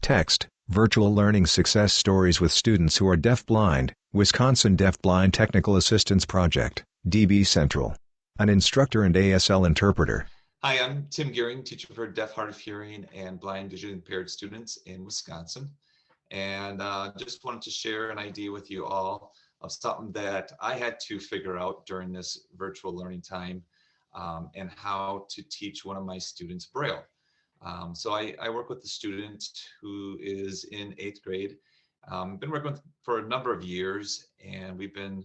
Text, Virtual Learning Success Stories with Students Who Are Deafblind, Wisconsin Deafblind Technical Assistance Project, DB Central. An instructor and ASL interpreter. Hi, I'm Tim Gehring, teacher for deaf, hard of hearing, and blind, visually impaired students in Wisconsin. And just wanted to share an idea with you all of something that I had to figure out during this virtual learning time, and how to teach one of my students Braille. So I work with a student who is in 8th grade. Been working with for a number of years, and we've been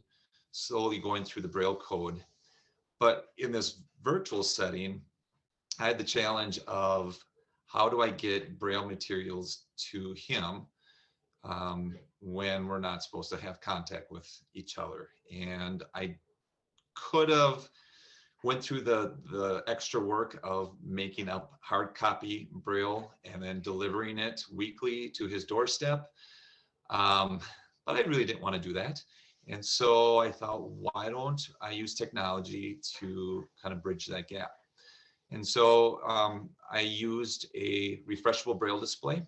slowly going through the Braille code. But in this virtual setting, I had the challenge of how do I get Braille materials to him when we're not supposed to have contact with each other. And I could have went through the extra work of making up hard copy Braille and then delivering it weekly to his doorstep. But I really didn't want to do that. And so I thought, why don't I use technology to kind of bridge that gap? And so I used a refreshable Braille display,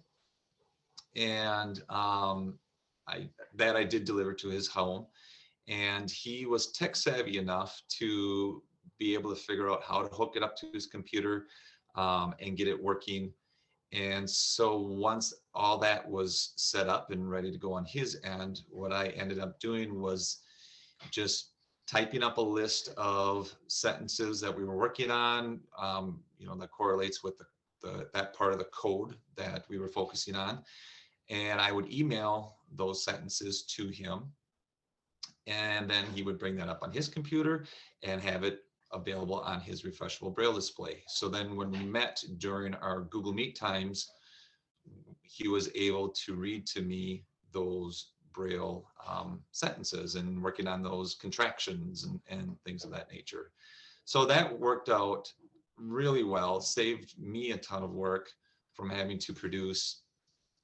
and I did deliver to his home. And he was tech savvy enough to be able to figure out how to hook it up to his computer and get it working. And so once all that was set up and ready to go on his end, what I ended up doing was just typing up a list of sentences that we were working on, that correlates with that part of the code that we were focusing on. And I would email those sentences to him, and then he would bring that up on his computer and have it available on his refreshable Braille display. So then when we met during our Google Meet times, he was able to read to me those Braille sentences and working on those contractions and things of that nature. So that worked out really well, saved me a ton of work from having to produce,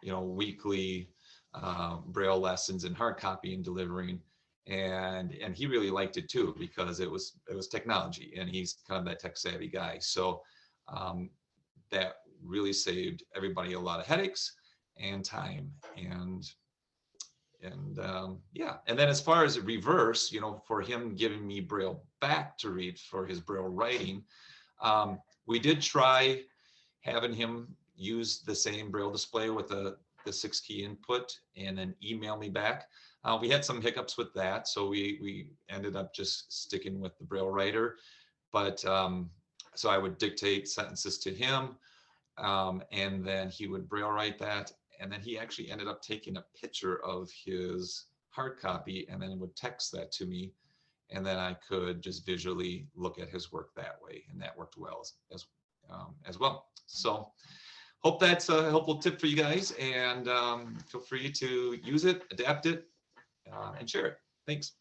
weekly Braille lessons and hard copy and delivering. And he really liked it too, because it was technology, and he's kind of that tech savvy guy. So that really saved everybody a lot of headaches and time. And then as far as reverse, for him giving me Braille back to read for his Braille writing, we did try having him use the same Braille display with the 6-key input and then email me back. We had some hiccups with that, so we ended up just sticking with the Braille writer. But so I would dictate sentences to him, and then he would Braille write that. And then he actually ended up taking a picture of his hard copy and then would text that to me. And then I could just visually look at his work that way. And that worked well as well. So hope that's a helpful tip for you guys, and feel free to use it, adapt it, and share it. Thanks.